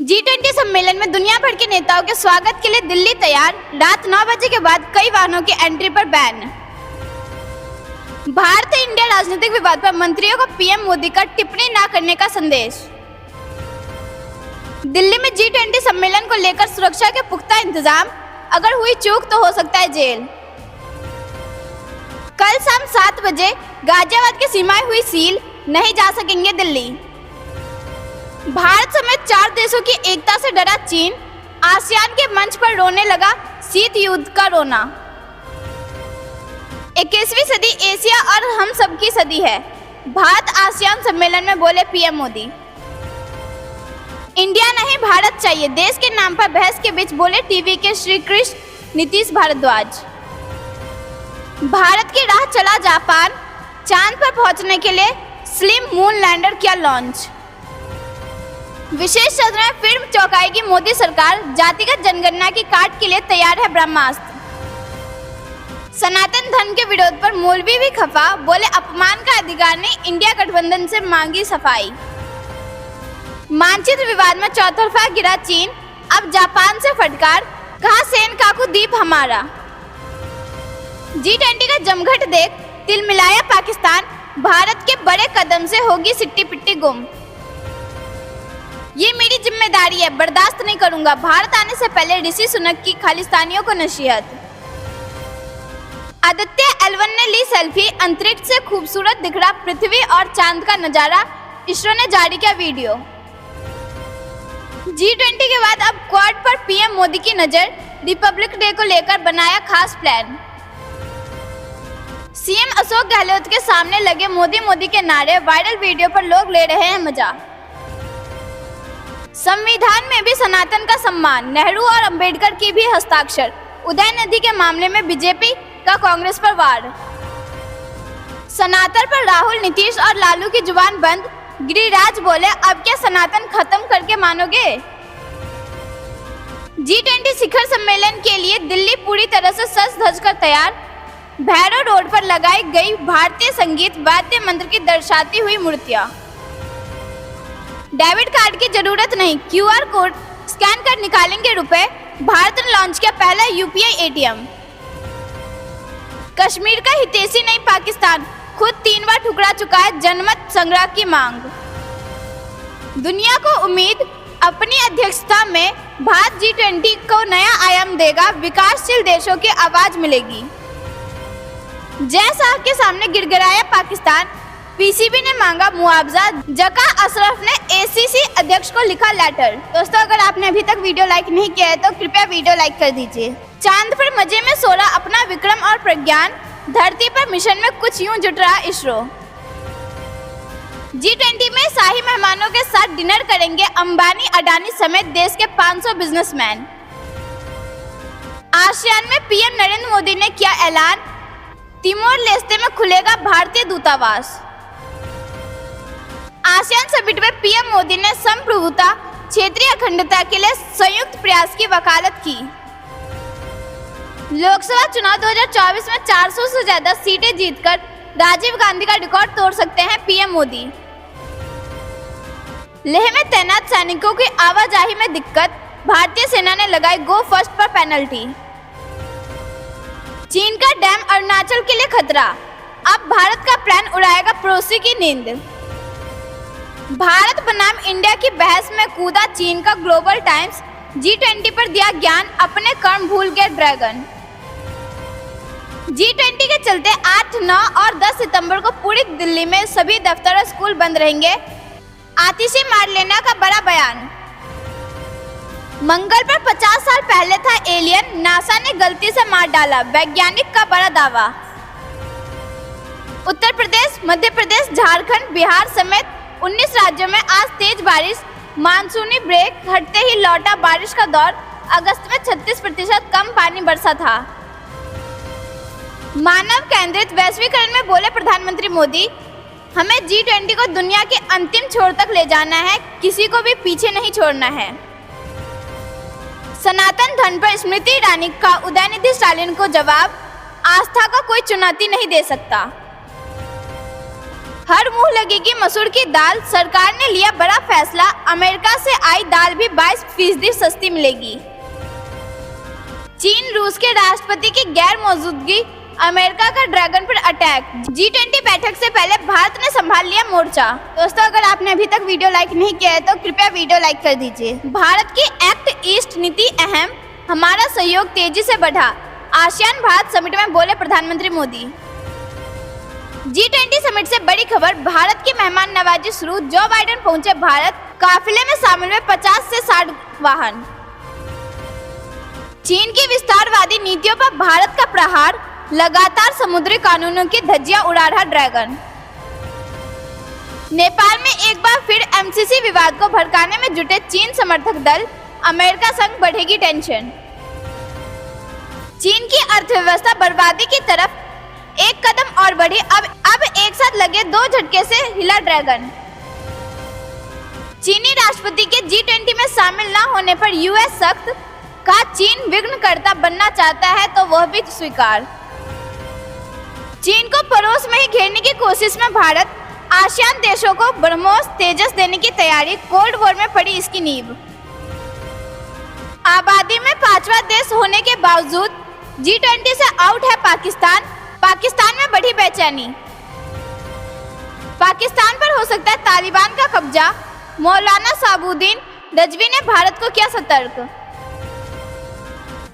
G20 सम्मेलन में दुनिया भर के नेताओं के स्वागत के लिए दिल्ली तैयार। रात 9 बजे के बाद कई वाहनों की एंट्री पर बैन। भारत इंडिया राजनीतिक विवाद पर मंत्रियों को पीएम मोदी का टिप्पणी न करने का संदेश। दिल्ली में G20 सम्मेलन को लेकर सुरक्षा के पुख्ता इंतजाम, अगर हुई चूक तो हो सकता है जेल। कल शाम 7 बजे गाजियाबाद की सीमाएं हुई सील, नहीं जा सकेंगे दिल्ली। भारत समेत 4 देशों की एकता से डरा चीन, आसियान के मंच पर रोने लगा शीत युद्ध का रोना। 21वीं सदी एशिया और हम सबकी सदी है, भारत आसियान सम्मेलन में बोले पीएम मोदी। इंडिया नहीं भारत चाहिए, देश के नाम पर बहस के बीच बोले टीवी के श्री कृष्ण नीतीश भारद्वाज। भारत की राह चला जापान, चांद पर पहुंचने के लिए स्लिम मून लैंडर किया लॉन्च। विशेष सत्र में फिर चौंकाएगी मोदी सरकार, जातिगत जनगणना की काट के लिए तैयार है ब्रह्मास्त्र। सनातन धर्म के विरोध पर मौलवी भी खफा, बोले अपमान का अधिकार नहीं, इंडिया गठबंधन से मांगी सफाई। मानचित्र विवाद में चौतरफा गिरा चीन, अब जापान से फटकार, कहा सेन काकू द्वीप हमारा। G20 का जमघट देख तिल मिलाया पाकिस्तान, भारत के बड़े कदम से होगी सिट्टी पिट्टी गुम। ये मेरी जिम्मेदारी है, बर्दाश्त नहीं करूंगा, भारत आने से पहले ऋषि सुनक की खालिस्तानियों को नसीहत। आदित्य L1 ने ली सेल्फी, अंतरिक्ष से खूबसूरत दिख रहा पृथ्वी और चांद का नजारा, इसरो ने जारी किया वीडियो। G20 के बाद अब क्वाड पर पीएम मोदी की नजर, रिपब्लिक डे को लेकर बनाया खास प्लान। सीएम अशोक गहलोत के सामने लगे मोदी मोदी के नारे, वायरल वीडियो पर लोग ले रहे हैं मजा। संविधान में भी सनातन का सम्मान, नेहरू और अंबेडकर की भी हस्ताक्षर। उदय नदी के मामले में बीजेपी का कांग्रेस पर वार। सनातन पर राहुल, नीतीश और लालू की जुबान बंद, गिरिराज बोले अब क्या सनातन खत्म करके मानोगे। G20 शिखर सम्मेलन के लिए दिल्ली पूरी तरह से सज धज कर तैयार। भैरव रोड पर लगाई गई भारतीय संगीत वाद्य मंत्र की दर्शाती हुई मूर्तियां। डेबिट कार्ड की जरूरत नहीं, QR कोड स्कैन कर निकालेंगे रुपए, भारत ने लॉन्च किया पहला UPI ATM। कश्मीर का हितैषी नहीं पाकिस्तान, खुद 3 बार ठुकरा चुका है जनमत संग्रह की मांग। दुनिया को उम्मीद, अपनी अध्यक्षता में भारत G20 को नया आयाम देगा, विकासशील देशों की आवाज मिलेगी। जय शाह के सामने गिड़गिड़ाया पाकिस्तान, PCB ने मांगा मुआवजा, जका अशरफ ने ACC अध्यक्ष को लिखा लेटर। दोस्तों, अगर आपने अभी तक वीडियो लाइक नहीं किया है तो कृपया वीडियो लाइक कर दीजिए। चांद पर मजे में सो रहा अपना विक्रम और प्रज्ञान, धरती पर मिशन में कुछ यूं जुट रहा इसरो। G20 में शाही मेहमानों के साथ डिनर करेंगे अंबानी अडानी समेत देश के 500 बिजनेसमैन। आसियान में पीएम नरेंद्र मोदी ने किया ऐलान, तिमोर लेस्ते में खुलेगा भारतीय दूतावास। आसियान समिट में पीएम मोदी ने संप्रभुता, क्षेत्रीय अखंडता के लिए संयुक्त प्रयास की वकालत की। लोकसभा चुनाव 2024 में 400 से ज्यादा सीटें जीतकर राजीव गांधी का रिकॉर्ड तोड़ सकते हैं पीएम मोदी। लेह में तैनात सैनिकों की आवाजाही में दिक्कत, भारतीय सेना ने लगाई गो फर्स्ट पर पेनल्टी। चीन का डैम अरुणाचल के लिए खतरा, अब भारत का प्लान उड़ाएगा पड़ोसी की नींद। भारत बनाम इंडिया की बहस में कूदा चीन का ग्लोबल टाइम्स, G20 पर दिया ज्ञान, अपने कर्म भूल गए ड्रैगन। G20 के चलते 8, 9 और 10 सितंबर को पूरी दिल्ली में सभी दफ्तर और स्कूल बंद रहेंगे, आतिशी मार लेना का बड़ा बयान। मंगल पर 50 साल पहले था एलियन, नासा ने गलती से मार डाला, वैज्ञानिक का बड़ा दावा। उत्तर प्रदेश, मध्य प्रदेश, झारखंड, बिहार समेत 19 राज्यों में आज तेज बारिश, मानसूनी ब्रेक हटते ही लौटा बारिश का दौर। अगस्त में 36% कम पानी बरसा था। मानव केंद्रित वैश्वीकरण में बोले प्रधानमंत्री मोदी, हमें G20 को दुनिया के अंतिम छोर तक ले जाना है, किसी को भी पीछे नहीं छोड़ना है। सनातन धर्म पर स्मृति ईरानी का उदयनिधि स्टालिन को जवाब, आस्था को कोई चुनौती नहीं दे सकता। हर मुंह लगेगी मसूर की दाल, सरकार ने लिया बड़ा फैसला, अमेरिका से आई दाल भी 22 सस्ती मिलेगी। चीन रूस के राष्ट्रपति की गैर मौजूदगी, अमेरिका का ड्रैगन पर अटैक। G20 बैठक से पहले भारत ने संभाल लिया मोर्चा। दोस्तों, अगर आपने अभी तक वीडियो लाइक नहीं किया है तो कृपया वीडियो लाइक कर दीजिए। भारत की एक्ट ईस्ट नीति अहम, हमारा सहयोग तेजी से बढ़ा। आसियान भारत समिट में बोले प्रधानमंत्री मोदी। G20 समिट से बड़ी खबर, भारत की मेहमान नवाजी शुरू। जो बाइडेन पहुंचे भारत, काफिले में शामिल हुए 50 से 60 वाहन। चीन की विस्तारवादी नीतियों पर भारत का प्रहार, लगातार समुद्री कानूनों की धज्जियां उड़ा रहा ड्रैगन। नेपाल में एक बार फिर MCC विवाद को भड़काने में जुटे चीन समर्थक दल, अमेरिका संग बढ़ेगी टेंशन। चीन की अर्थव्यवस्था बर्बादी की तरफ एक कदम और बढ़ी। अब एक साथ लगे 2 झटके से हिला ड्रैगन। चीनी राष्ट्रपति के G20 में शामिल न होने पर यूएस सख्त, का चीन विघ्नकर्ता बनना चाहता है तो वह भी स्वीकार। चीन को पड़ोस में ही घेरने की कोशिश में भारत, आसियान देशों को ब्रह्मोस तेजस देने की तैयारी, कोल्ड वॉर में पड़ी इसकी नींव। आबादी में 5वां देश होने के बावजूद G20 से आउट है पाकिस्तान। पाकिस्तान में बढ़ी बेचैनी। पाकिस्तान पर हो सकता है तालिबान का कब्जा, मौलाना साबुद्दीन रजवी ने भारत को किया सतर्क।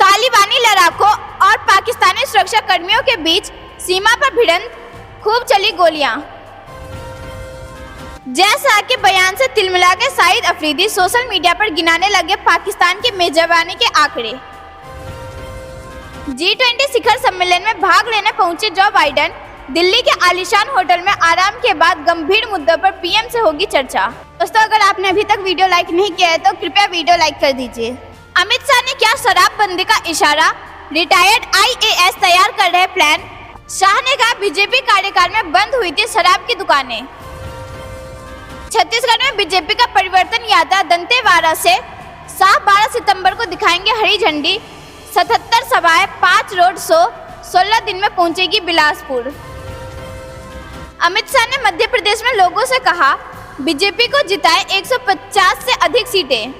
तालिबानी लड़ाकों और पाकिस्तानी सुरक्षा कर्मियों के बीच सीमा पर भिड़ंत, खूब चली गोलियां। जैसा के बयान से तिलमिला के शाहिद अफरीदी सोशल मीडिया पर गिनाने लगे पाकिस्तान की मेजबानी के आंकड़े। G20 शिखर सम्मेलन में भाग लेने पहुंचे जो बाइडेन, दिल्ली के आलीशान होटल में आराम के बाद गंभीर मुद्दों पर पीएम से होगी चर्चा। दोस्तों, अगर आपने अभी तक वीडियो लाइक नहीं किया है तो कृपया वीडियो लाइक कर दीजिए। अमित शाह ने किया शराबबंदी का इशारा, रिटायर्ड IAS तैयार कर रहे प्लान। शाह ने कहा बीजेपी कार्यकाल में बंद हुई थी शराब की दुकानें। छत्तीसगढ़ में बीजेपी का परिवर्तन यात्रा दंतेवाड़ा से शाह 12 सितंबर को दिखाएंगे हरी झंडी। 77 सभाएं, 5 रोड शो, 16 दिन में पहुंचेगी बिलासपुर। अमित शाह ने मध्य प्रदेश में लोगों से कहा बीजेपी को जिताए 150 से अधिक सीटें।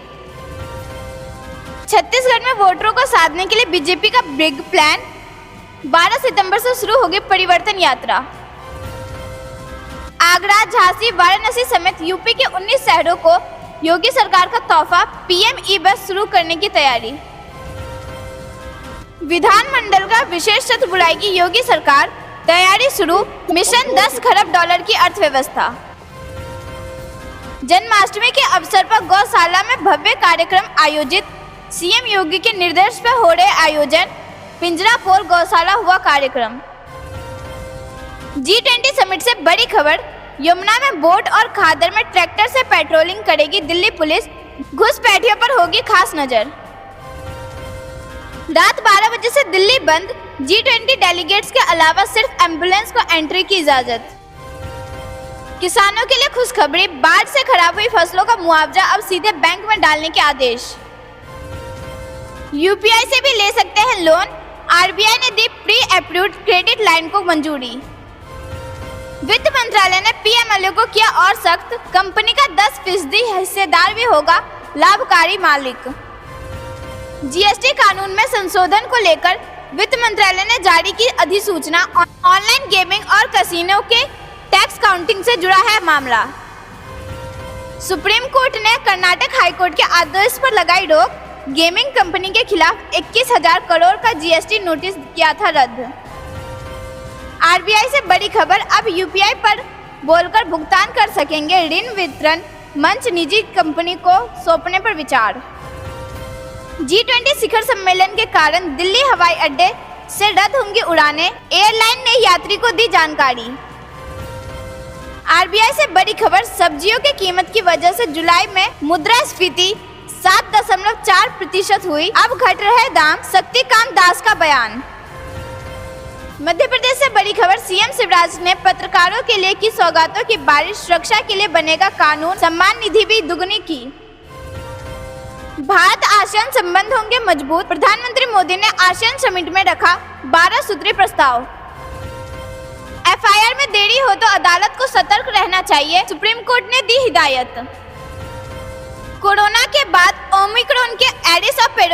छत्तीसगढ़ में वोटरों को साधने के लिए बीजेपी का बिग प्लान। 12 सितंबर से शुरू होगी परिवर्तन यात्रा। आगरा, झांसी, वाराणसी समेत यूपी के 19 शहरों को योगी सरकार का तोहफा, PM ई-बस शुरू करने की तैयारी। विधानमंडल का विशेष सत्र बुलाएगी योगी सरकार, तैयारी शुरू, मिशन 10 खरब डॉलर की अर्थव्यवस्था। जन्माष्टमी के अवसर पर गौशाला में भव्य कार्यक्रम आयोजित, CM योगी के निर्देश पर हो रहे आयोजन। पिंजरापोल गौशाला हुआ कार्यक्रम। G20 समिट से बड़ी खबर, यमुना में बोट और खादर में ट्रैक्टर से पेट्रोलिंग करेगी दिल्ली पुलिस, घुसपैठियों पर होगी खास नजर। रात 12 बजे से दिल्ली बंद, G20 डेलीगेट्स के अलावा सिर्फ एम्बुलेंस को एंट्री की इजाजत। किसानों के लिए खुशखबरी, बाढ़ से खराब हुई फसलों का मुआवजा अब सीधे बैंक में डालने के आदेश। UPI से भी ले सकते हैं लोन, RBI ने दी प्री अप्रूव्ड क्रेडिट लाइन को मंजूरी। वित्त मंत्रालय ने PMLA को किया और सख्त, कंपनी का 10% हिस्सेदार भी होगा लाभकारी मालिक। GST कानून में संशोधन को लेकर वित्त मंत्रालय ने जारी की अधिसूचना। ऑनलाइन गेमिंग और कैसीनो के टैक्स काउंटिंग से जुड़ा है मामला। सुप्रीम कोर्ट ने कर्नाटक हाईकोर्ट के आदेश पर लगाई रोक, गेमिंग कंपनी के खिलाफ 21,000 करोड़ का GST नोटिस किया था रद्द। RBI से बड़ी खबर, अब UPI पर बोलकर भुगतान कर सकेंगे ऋण वितरण मंच, निजी कंपनी को सौंपने पर विचार। G20 शिखर सम्मेलन के कारण दिल्ली हवाई अड्डे से रद्द होंगी उड़ानें, एयरलाइन ने यात्री को दी जानकारी। RBI से बड़ी खबर, सब्जियों की कीमत की वजह से जुलाई में मुद्रास्फीति 7.4% हुई, अब घट रहे दाम, शक्तिकांत दास का बयान। मध्य प्रदेश से बड़ी खबर, CM शिवराज ने पत्रकारों के लिए की सौगातों की बारिश, सुरक्षा के लिए बनेगा कानून, सम्मान निधि भी दुगनी की। भारत आसियान संबंध होंगे मजबूत, प्रधानमंत्री मोदी ने आसियान समिट में रखा 12 सूत्री प्रस्ताव। FIR में देरी हो तो अदालत को सतर्क रहना चाहिए, सुप्रीम कोर्ट ने दी हिदायत। कोरोना के बाद ओमिक्रॉन के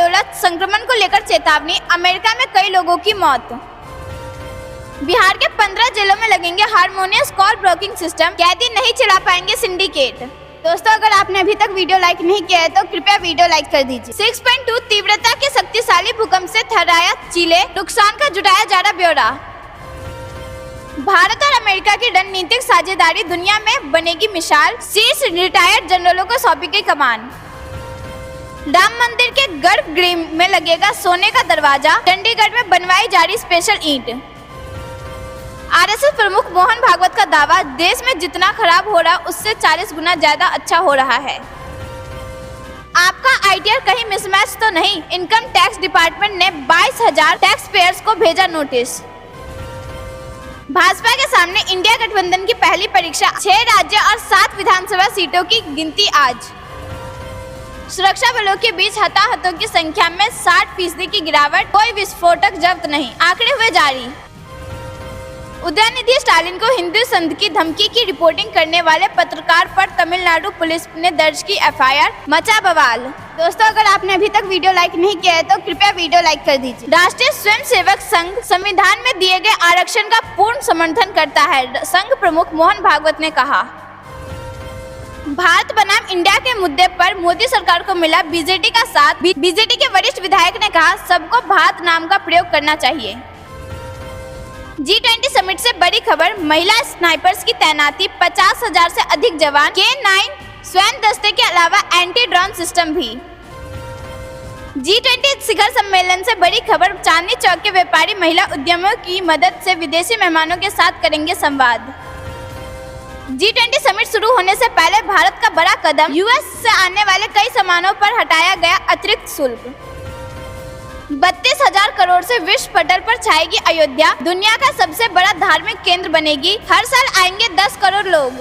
एबोला संक्रमण को लेकर चेतावनी, अमेरिका में कई लोगों की मौत। बिहार के 15 जिलों में लगेंगे हारमोनियस कॉल ब्रोकिंग सिस्टम, कैदी नहीं चला पाएंगे सिंडिकेट। दोस्तों, अगर आपने अभी तक वीडियो लाइक नहीं किया है तो कृपया वीडियो लाइक कर दीजिए। 6.2 तीव्रता के शक्तिशाली भूकंप से थर्राया चिले, नुकसान का जुटाया जा रहा ब्यौरा। भारत और अमेरिका की रणनीतिक साझेदारी दुनिया में बनेगी मिसाल, शीर्ष रिटायर्ड जनरलों को सौंपी गई कमान। राम मंदिर के गर्भगृह में लगेगा सोने का दरवाजा, चंडीगढ़ में बनवाई जा रही स्पेशल ईंट। आरएसएस प्रमुख मोहन भागवत का दावा, देश में जितना खराब हो रहा उससे 40 गुना ज्यादा अच्छा हो रहा है। आपका आईटीआर कहीं मिसमैच तो नहीं, इनकम टैक्स डिपार्टमेंट ने 22,000 टैक्स पेयर्स को भेजा नोटिस। भाजपा के सामने इंडिया गठबंधन की पहली परीक्षा, 6 राज्य और 7 विधानसभा सीटों की गिनती आज। सुरक्षा बलों के बीच हताहतों की संख्या में 60% की गिरावट, कोई विस्फोटक जब्त नहीं, आंकड़े हुए जारी। उदयनिधि स्टालिन को हिंदू संत की धमकी की रिपोर्टिंग करने वाले पत्रकार पर तमिलनाडु पुलिस ने दर्ज की एफआईआर, मचा बवाल। दोस्तों, अगर आपने अभी तक वीडियो लाइक नहीं किया है तो कृपया वीडियो लाइक कर दीजिए। राष्ट्रीय स्वयंसेवक संघ संविधान में दिए गए आरक्षण का पूर्ण समर्थन करता है, संघ प्रमुख मोहन भागवत ने कहा। भारत बनाम इंडिया के मुद्दे पर मोदी सरकार को मिला बीजेडी का साथ, बीजेडी के वरिष्ठ विधायक ने कहा सबको भारत नाम का प्रयोग करना चाहिए। G20 समिट से बड़ी खबर, महिला स्नाइपर्स की तैनाती, 50,000 से अधिक जवान, K9 स्वयं दस्ते के अलावा एंटी ड्रोन सिस्टम भी। G20 शिखर सम्मेलन से बड़ी खबर, चांदनी चौक के व्यापारी महिला उद्यमियों की मदद से विदेशी मेहमानों के साथ करेंगे संवाद। G20 समिट शुरू होने से पहले भारत का बड़ा कदम, यूएस से आने वाले कई सामानों पर हटाया गया अतिरिक्त शुल्क। 32,000 करोड़ से विश्व पटल पर छाएगी अयोध्या, दुनिया का सबसे बड़ा धार्मिक केंद्र बनेगी, हर साल आएंगे 10 करोड़ लोग।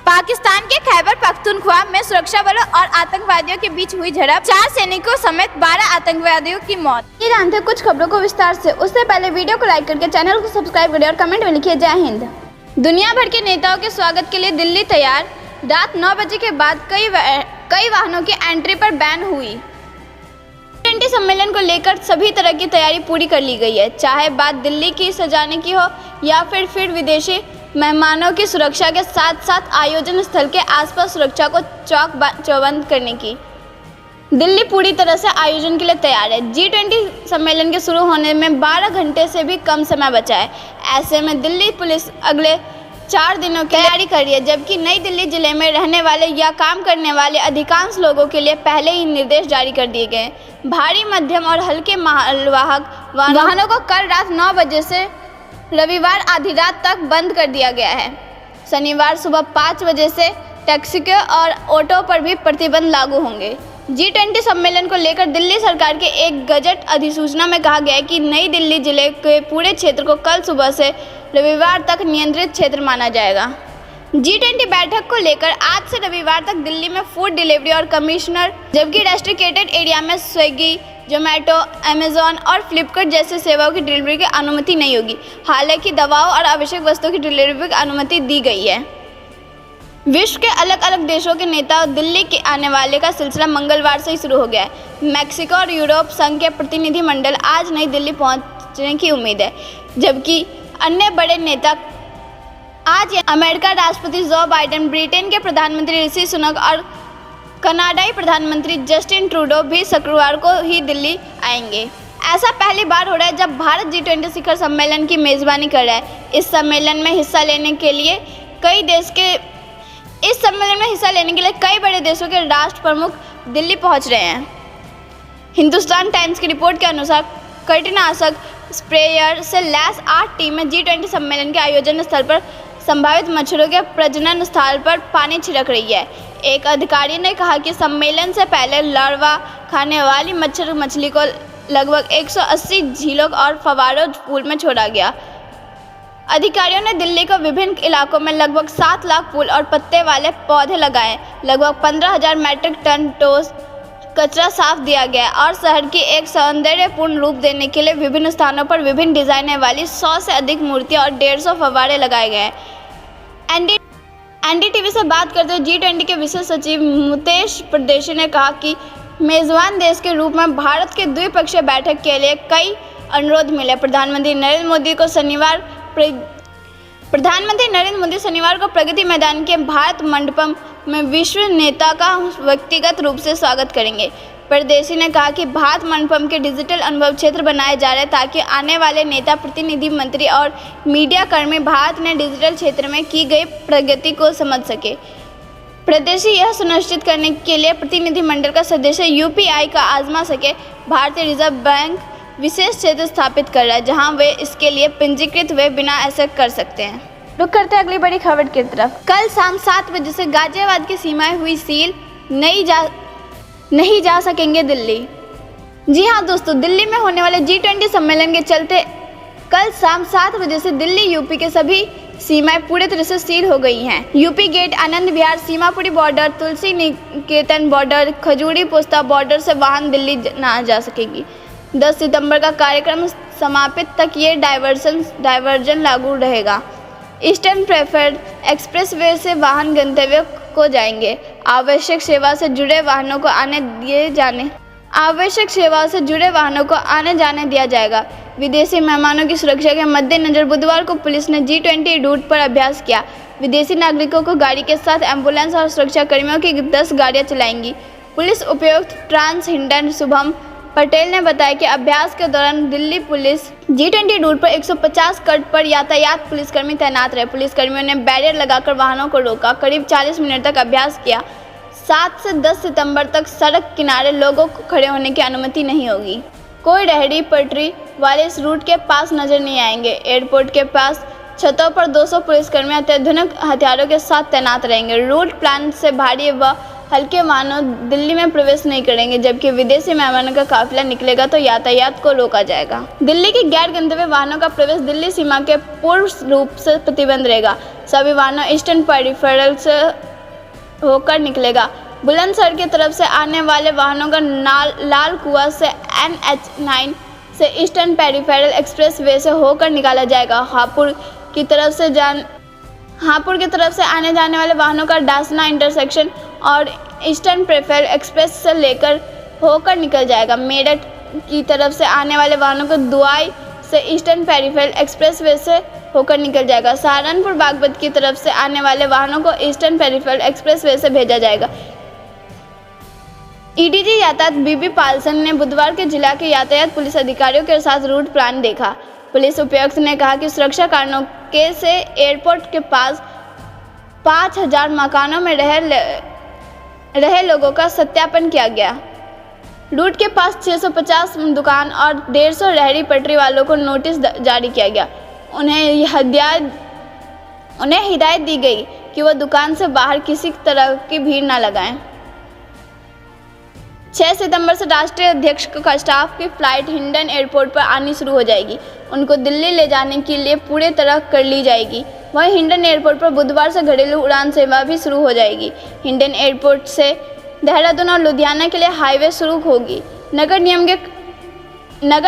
पाकिस्तान के खैबर पख्तूनख्वा में सुरक्षा बलों और आतंकवादियों के बीच हुई झड़प, 4 सैनिकों समेत 12 आतंकवादियों की मौत। ये जानते हैं कुछ खबरों को विस्तार से, उससे पहले वीडियो को लाइक करके चैनल को सब्सक्राइब करें और कमेंट में लिखिए जय हिंद। दुनिया भर के नेताओं के स्वागत के लिए दिल्ली तैयार, रात 9 बजे के बाद कई वाहनों की एंट्री पर बैन हुई। G20 सम्मेलन को लेकर सभी तरह की तैयारी पूरी कर ली गई है, चाहे बात दिल्ली की सजाने की हो या फिर विदेशी मेहमानों की सुरक्षा के साथ साथ आयोजन स्थल के आसपास सुरक्षा को चौबंद करने की। दिल्ली पूरी तरह से आयोजन के लिए तैयार है। G20 सम्मेलन के शुरू होने में 12 घंटे से भी कम समय बचा है। ऐसे में दिल्ली पुलिस अगले 4 दिनों की तैयारी कर रही है, जबकि नई दिल्ली जिले में रहने वाले या काम करने वाले अधिकांश लोगों के लिए पहले ही निर्देश जारी कर दिए गए। भारी, मध्यम और हल्के मालवाहक वाहनों को कल रात 9 बजे से रविवार आधी रात तक बंद कर दिया गया है। शनिवार सुबह 5 बजे से टैक्सी और ऑटो पर भी प्रतिबंध लागू होंगे। G20 सम्मेलन को लेकर दिल्ली सरकार के एक गजट अधिसूचना में कहा गया है कि नई दिल्ली जिले के पूरे क्षेत्र को कल सुबह से रविवार तक नियंत्रित क्षेत्र माना जाएगा। G20 बैठक को लेकर आज से रविवार तक दिल्ली में फूड डिलीवरी और कमिश्नर, जबकि रेस्ट्रिक्टेड एरिया में स्विगी, जोमेटो, अमेजॉन और फ्लिपकार्ट जैसी सेवाओं की डिलीवरी की अनुमति नहीं होगी। हालांकि दवाओं और आवश्यक वस्तुओं की डिलीवरी की अनुमति दी गई है। विश्व के अलग अलग देशों के नेता दिल्ली के आने वाले का सिलसिला मंगलवार से ही शुरू हो गया है। मैक्सिको और यूरोप संघ के प्रतिनिधिमंडल आज नई दिल्ली पहुंचने की उम्मीद है, जबकि अन्य बड़े नेता आज अमेरिका राष्ट्रपति जो बाइडेन, ब्रिटेन के प्रधानमंत्री ऋषि सुनक और कनाडाई प्रधानमंत्री जस्टिन ट्रूडो भी शुक्रवार को ही दिल्ली आएंगे। ऐसा पहली बार हो रहा है जब भारत G20 शिखर सम्मेलन की मेजबानी कर रहा है। इस सम्मेलन में हिस्सा लेने के लिए कई बड़े देशों के राष्ट्र प्रमुख दिल्ली पहुंच रहे हैं। हिंदुस्तान टाइम्स की रिपोर्ट के अनुसार कीटनाशक स्प्रेयर से लैस 8 टीमें G20 सम्मेलन के आयोजन स्थल पर संभावित मच्छरों के प्रजनन स्थल पर पानी छिड़क रही है। एक अधिकारी ने कहा कि सम्मेलन से पहले लार्वा खाने वाली मछली को लगभग 180 झीलों और फव्वारों पूल में छोड़ा गया। अधिकारियों ने दिल्ली को विभिन्न इलाकों में लगभग 7 लाख फूल और पत्ते वाले पौधे लगाए, लगभग 15,000 मैट्रिक टन ठोस कचरा साफ दिया गया और शहर की एक सौंदर्यपूर्ण रूप देने के लिए विभिन्न स्थानों पर विभिन्न डिजाइनें वाली 100 से अधिक मूर्तियां और 150 फव्वारे लगाए गए। एनडीटीवी से बात करते हुए G20 के विशेष सचिव मुतेश परदेशी ने कहा कि मेजबान देश के रूप में भारत के द्विपक्षीय बैठक के लिए कई अनुरोध मिले। प्रधानमंत्री नरेंद्र मोदी शनिवार को प्रगति मैदान के भारत मंडपम में विश्व नेता का व्यक्तिगत रूप से स्वागत करेंगे। परदेशी ने कहा कि भारत मंडपम के डिजिटल अनुभव क्षेत्र बनाए जा रहे हैं ताकि आने वाले नेता, प्रतिनिधि, मंत्री और मीडिया कर्मी भारत ने डिजिटल क्षेत्र में की गई प्रगति को समझ सके। प्रदेशी यह सुनिश्चित करने के लिए प्रतिनिधिमंडल का सदस्य यूपीआई का आजमा सके। भारतीय रिजर्व बैंक विशेष क्षेत्र स्थापित कर रहा है जहां वे इसके लिए पंजीकृत वे बिना ऐसा कर सकते हैं। रुक करते हैं अगली बड़ी खबर की तरफ। कल शाम 7 बजे से गाजियाबाद की सीमाएं हुई सील, नहीं जा सकेंगे दिल्ली। जी हाँ दोस्तों, दिल्ली में होने वाले G20 सम्मेलन के चलते कल शाम 7 बजे से दिल्ली यूपी के सभी सीमाएं पूरी तरह से सील हो गई हैं। UP gate, Anand Vihar, Seemapuri border, तुलसी निकेतन बॉर्डर, खजूरी पोस्ता बॉर्डर से वाहन दिल्ली ना जा सकेगी। 10 सितंबर का कार्यक्रम समापित तक ये डायवर्जन लागू रहेगा। ईस्टर्न प्रेफर्ड एक्सप्रेसवे से वाहन गंतव्य को जाएंगे। आवश्यक सेवा से जुड़े वाहनों को आने जाने दिया जाएगा। विदेशी मेहमानों की सुरक्षा के मद्देनजर बुधवार को पुलिस ने G20 रूट पर अभ्यास किया। विदेशी नागरिकों को गाड़ी के साथ एम्बुलेंस और सुरक्षा कर्मियों की 10 गाड़ियां चलाएंगी। पुलिस उपायुक्त ट्रांस हिंडन शुभम पटेल ने बताया कि अभ्यास के दौरान दिल्ली पुलिस G20 रूट पर 150 कट पर यातायात पुलिसकर्मी तैनात रहे। पुलिसकर्मियों ने बैरियर लगाकर वाहनों को रोका। करीब 40 मिनट तक अभ्यास किया। 7 से 10 सितंबर तक सड़क किनारे लोगों को खड़े होने की अनुमति नहीं होगी। कोई रेहड़ी पटरी वाले इस रूट के पास नजर नहीं आएंगे। एयरपोर्ट के पास छतों पर 200 पुलिसकर्मी अत्याधुनिक हथियारों के साथ तैनात रहेंगे। रूट प्लान से भारी व हल्के वाहनों दिल्ली में प्रवेश नहीं करेंगे, जबकि विदेशी मेहमानों का काफिला निकलेगा तो यातायात को रोका जाएगा। दिल्ली के गैर गंतव्य वाहनों का प्रवेश दिल्ली सीमा के पूर्ण रूप से प्रतिबंध रहेगा। सभी वाहनों ईस्टर्न पेरिफेरल से होकर निकलेगा। बुलंदशहर की तरफ से आने वाले वाहनों का लाल कुआं से NH9 से ईस्टर्न पेरिफेरल एक्सप्रेसवे से होकर निकाला जाएगा। हापुड़ की तरफ से आने जाने वाले वाहनों का डासना इंटरसेक्शन और ईस्टर्न पेरिफेरल एक्सप्रेस से होकर निकल जाएगा। मेरठ की तरफ से आने वाले वाहनों को दुआई से ईस्टर्न पेरिफेरल एक्सप्रेसवे से होकर निकल जाएगा। सहारनपुर बागपत की तरफ से आने वाले वाहनों को ईस्टर्न पेरिफेरल एक्सप्रेसवे से भेजा जाएगा। EDG यातायात बीबी पालसन ने बुधवार के जिला के यातायात पुलिस अधिकारियों के साथ रूट प्लान देखा। पुलिस उपायुक्त ने कहा कि सुरक्षा कारणों के से एयरपोर्ट के पास 5000 मकानों में रहे लोगों का सत्यापन किया गया। रूट के पास 650 दुकान और 150 रेहड़ी पटरी वालों को नोटिस जारी किया गया। उन्हें हिदायत दी गई कि वह दुकान से बाहर किसी तरह की भीड़ न लगाएं। 6 सितंबर से राष्ट्रीय अध्यक्ष का स्टाफ की फ्लाइट हिंडन एयरपोर्ट पर आनी शुरू हो जाएगी। उनको दिल्ली ले जाने के लिए पूरी तरह कर ली जाएगी। वहीं हिंडन एयरपोर्ट पर बुधवार से घरेलू उड़ान सेवा भी शुरू हो जाएगी। हिंडन एयरपोर्ट से देहरादून और लुधियाना के लिए हाईवे शुरू होगी। नगर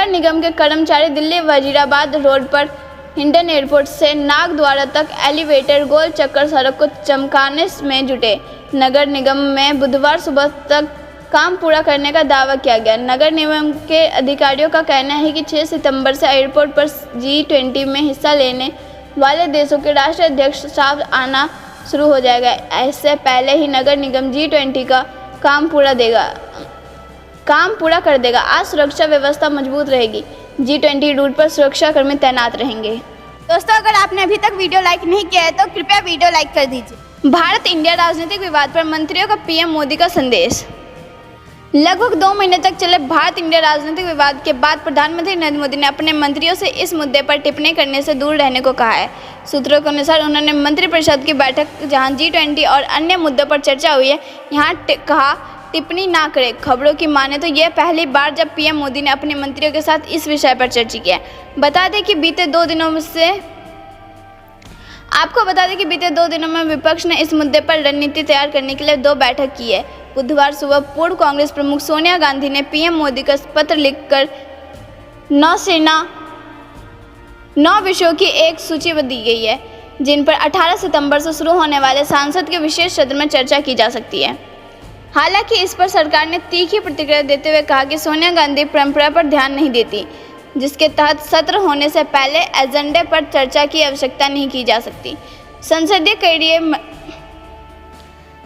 निगम के कर्मचारी दिल्ली वजीराबाद रोड पर हिंडन एयरपोर्ट से नागद्वारा तक एलिवेटर गोल चक्कर सड़क को चमकाने में जुटे। नगर निगम में बुधवार सुबह तक काम पूरा करने का दावा किया गया। नगर निगम के अधिकारियों का कहना है कि 6 सितंबर से एयरपोर्ट पर G20 में हिस्सा लेने वाले देशों के राष्ट्रीय अध्यक्ष स्टाफ आना शुरू हो जाएगा। इससे पहले ही नगर निगम G20 का काम पूरा कर देगा। आज सुरक्षा व्यवस्था मजबूत रहेगी। G20 रूट पर सुरक्षाकर्मी तैनात रहेंगे। दोस्तों, अगर आपने अभी तक वीडियो लाइक नहीं किया है तो कृपया वीडियो लाइक कर दीजिए। भारत इंडिया राजनीतिक विवाद पर मंत्रियों का PM मोदी का संदेश। लगभग 2 महीने तक चले भारत इंडिया राजनीतिक विवाद के बाद प्रधानमंत्री नरेंद्र मोदी ने अपने मंत्रियों से इस मुद्दे पर टिप्पणी करने से दूर रहने को कहा है। सूत्रों के अनुसार उन्होंने मंत्रिपरिषद की बैठक जहां G20 और अन्य मुद्दों पर चर्चा हुई है, यहां कहा टिप्पणी ना करें। खबरों की माने तो यह पहली बार जब PM मोदी ने अपने मंत्रियों के साथ इस विषय पर चर्चा की है। बता दें कि बीते 2 दिनों में विपक्ष ने इस मुद्दे पर रणनीति तैयार करने के लिए 2 बैठक की है। बुधवार सुबह पूर्व कांग्रेस प्रमुख सोनिया गांधी ने PM मोदी का पत्र लिखकर 9 विषयों की एक सूची दी गई है, जिन पर 18 सितंबर से शुरू होने वाले संसद के विशेष सत्र में चर्चा की जा सकती है। हालांकि इस पर सरकार ने तीखी प्रतिक्रिया देते हुए कहा कि सोनिया गांधी परंपरा पर ध्यान नहीं देती, जिसके तहत सत्र होने से पहले एजेंडे पर चर्चा की आवश्यकता नहीं की जा सकती।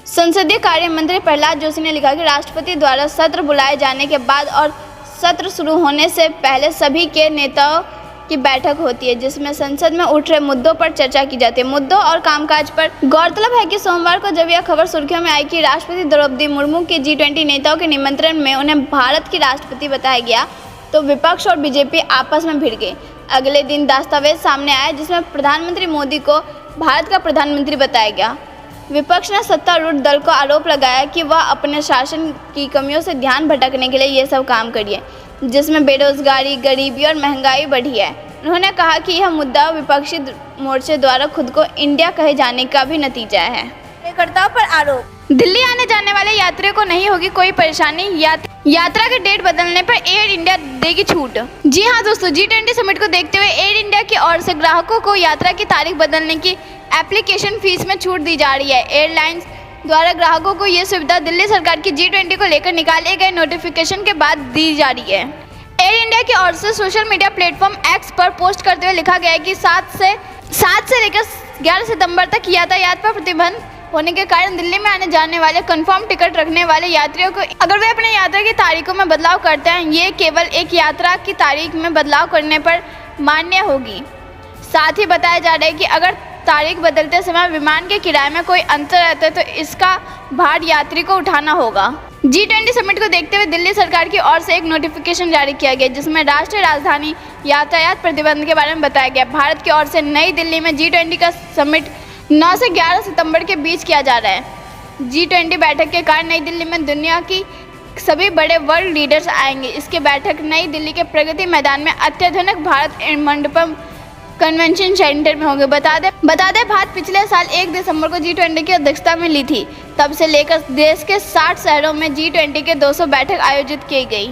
संसदीय कार्य मंत्री प्रहलाद जोशी ने लिखा कि राष्ट्रपति द्वारा सत्र बुलाए जाने के बाद और सत्र शुरू होने से पहले सभी के नेताओं की बैठक होती है, जिसमें संसद में उठ रहे मुद्दों पर चर्चा की जाती है। मुद्दों और कामकाज पर गौरतलब है कि सोमवार को जब यह खबर सुर्खियों में आई कि राष्ट्रपति द्रौपदी मुर्मू के G20 नेताओं के निमंत्रण में उन्हें भारत की राष्ट्रपति बताया गया, तो विपक्ष और बीजेपी आपस में भिड़ गए। अगले दिन दस्तावेज सामने आया जिसमें प्रधानमंत्री मोदी को भारत का प्रधानमंत्री बताया गया। विपक्ष ने सत्तारूढ़ दल को आरोप लगाया कि वह अपने शासन की कमियों से ध्यान भटकने के लिए ये सब काम करिए, जिसमें बेरोजगारी, गरीबी और महंगाई बढ़ी है। उन्होंने कहा कि यह मुद्दा विपक्षी मोर्चे द्वारा खुद को इंडिया कहे जाने का भी नतीजा है। कार्यकर्ताओं पर आरोप, दिल्ली आने जाने वाले यात्रियों को नहीं होगी कोई परेशानी, यात्रा के डेट बदलने पर एयर इंडिया देगी छूट। जी हां दोस्तों, G20 समिट को देखते हुए एयर इंडिया की ओर से ग्राहकों को यात्रा की तारीख बदलने की एप्लीकेशन फीस में छूट दी जा रही है। एयरलाइंस द्वारा ग्राहकों को ये सुविधा दिल्ली सरकार की G20 को लेकर निकाले गए नोटिफिकेशन के बाद दी जा रही है। एयर इंडिया की ओर से सोशल मीडिया प्लेटफॉर्म X पर पोस्ट करते हुए लिखा गया है कि 7 से लेकर 11 सितंबर तक यातायात पर प्रतिबंध होने के कारण दिल्ली में आने जाने वाले कंफर्म टिकट रखने वाले यात्रियों को अगर वे अपने यात्रा की तारीखों में बदलाव करते हैं, ये केवल एक यात्रा की तारीख में बदलाव करने पर मान्य होगी। साथ ही बताया जा रहा है कि अगर तारीख बदलते समय विमान के किराए में कोई अंतर रहता है तो इसका भार यात्री को उठाना होगा। G20 समिट को देखते हुए दिल्ली सरकार की ओर से एक नोटिफिकेशन जारी किया गया, जिसमें राष्ट्रीय राजधानी यातायात प्रतिबंध के बारे में बताया गया। भारत की ओर से नई दिल्ली में G20 का समिट 9 से 11 सितंबर के बीच किया जा रहा है। G20 बैठक के कारण नई दिल्ली में दुनिया की सभी बड़े वर्ल्ड लीडर्स आएंगे। इसके बैठक नई दिल्ली के प्रगति मैदान में अत्याधुनिक भारत मंडपम कन्वेंशन सेंटर में होंगे। बता दें भारत पिछले साल 1 दिसंबर को G20 की अध्यक्षता में ली थी। तब से लेकर देश के 60 शहरों में G20 के 200 बैठक आयोजित की गई।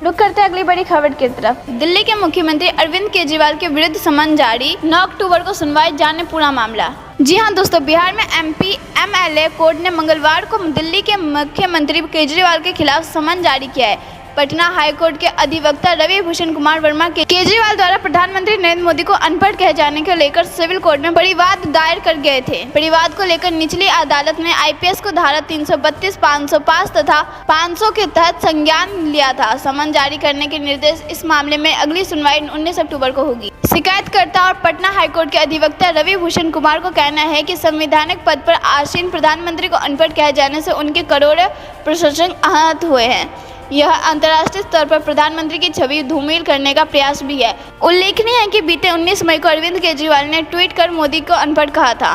रुक करते हैं अगली बड़ी खबर की तरफ। दिल्ली के मुख्यमंत्री अरविंद केजरीवाल के विरुद्ध समन जारी, 9 अक्टूबर को सुनवाई, जाने पूरा मामला। जी हां दोस्तों, बिहार में MP MLA कोर्ट ने मंगलवार को दिल्ली के मुख्यमंत्री केजरीवाल के खिलाफ समन जारी किया है। पटना हाईकोर्ट के अधिवक्ता रवि भूषण कुमार वर्मा के केजरीवाल द्वारा प्रधानमंत्री नरेंद्र मोदी को अनपढ़ कहे जाने को लेकर सिविल कोर्ट में परिवाद दायर कर गए थे। परिवाद को लेकर निचली अदालत ने IPS को धारा 332, 505 तथा 500 के तहत संज्ञान लिया था। समन जारी करने के निर्देश इस मामले में अगली सुनवाई 19 अक्टूबर को होगी। शिकायतकर्ता और पटना हाईकोर्ट के अधिवक्ता रवि भूषण कुमार को कहना है कि संवैधानिक पद पर आसीन प्रधानमंत्री को अनपढ़ कहे जाने से उनके करोड़ों प्रशंसक आहत हुए हैं। यह अंतर्राष्ट्रीय स्तर पर प्रधानमंत्री की छवि धूमिल करने का प्रयास भी है। उल्लेखनीय है कि बीते 19 मई को अरविंद केजरीवाल ने ट्वीट कर मोदी को अनपढ़ कहा था।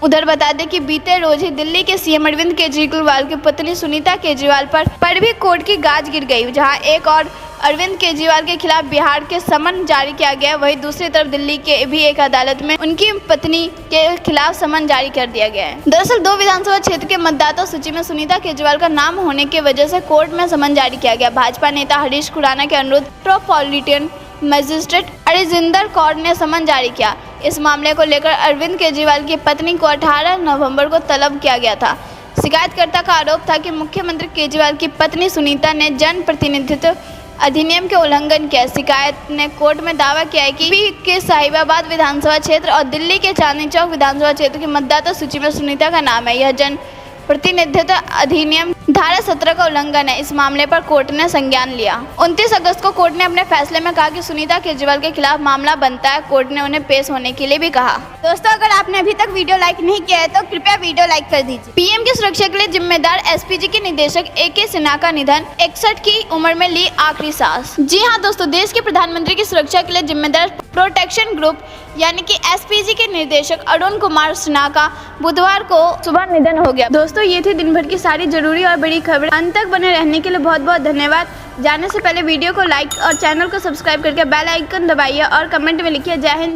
उधर बता दें कि बीते रोज ही दिल्ली के CM अरविंद केजरीवाल की पत्नी सुनीता केजरीवाल पर भी कोर्ट की गाज गिर गई, जहां एक और अरविंद केजरीवाल के खिलाफ बिहार के समन जारी किया गया। वहीं दूसरी तरफ दिल्ली के भी एक अदालत में उनकी पत्नी के खिलाफ समन जारी कर दिया गया है। दरअसल 2 विधानसभा क्षेत्र के मतदाता सूची में सुनीता केजरीवाल का नाम होने की वजह से कोर्ट में समन जारी किया गया। भाजपा नेता हरीश खुराना के अनुरोध मेट्रोपॉलिटन मजिस्ट्रेट अरिजिंदर कौर ने समन जारी किया। इस मामले को लेकर अरविंद केजरीवाल की पत्नी को 18 नवंबर को तलब किया गया था। शिकायतकर्ता का आरोप था कि मुख्यमंत्री केजरीवाल की पत्नी सुनीता ने जन प्रतिनिधित्व अधिनियम के उल्लंघन किया। शिकायत ने कोर्ट में दावा किया है कि यूपी के साहिबाबाद विधानसभा क्षेत्र और दिल्ली के चांदनी चौक विधानसभा क्षेत्र की मतदाता सूची में सुनीता का नाम है। यह जन प्रतिनिधित्व अधिनियम धारा 17 का उल्लंघन है। इस मामले पर कोर्ट ने संज्ञान लिया। 29 अगस्त को कोर्ट ने अपने फैसले में कहा कि सुनीता केजरीवाल के खिलाफ मामला बनता है। कोर्ट ने उन्हें पेश होने के लिए भी कहा। दोस्तों, अगर आपने अभी तक वीडियो लाइक नहीं किया है तो कृपया वीडियो लाइक कर दीजिए। PM की सुरक्षा के लिए जिम्मेदार SPG के निदेशक AK सिन्हा का निधन, 61 की उम्र में ली आखिरी सांस। जी हाँ दोस्तों, देश के प्रधानमंत्री की सुरक्षा के लिए जिम्मेदार प्रोटेक्शन ग्रुप यानी कि SPG के निदेशक अरुण कुमार सिन्हा का बुधवार को सुबह निधन हो गया। दोस्तों, ये थी दिन भर की सारी जरूरी और बड़ी खबरें। अंत तक बने रहने के लिए बहुत बहुत धन्यवाद। जाने से पहले वीडियो को लाइक और चैनल को सब्सक्राइब करके बेल आइकन दबाइए और कमेंट में लिखिए जय हिंद।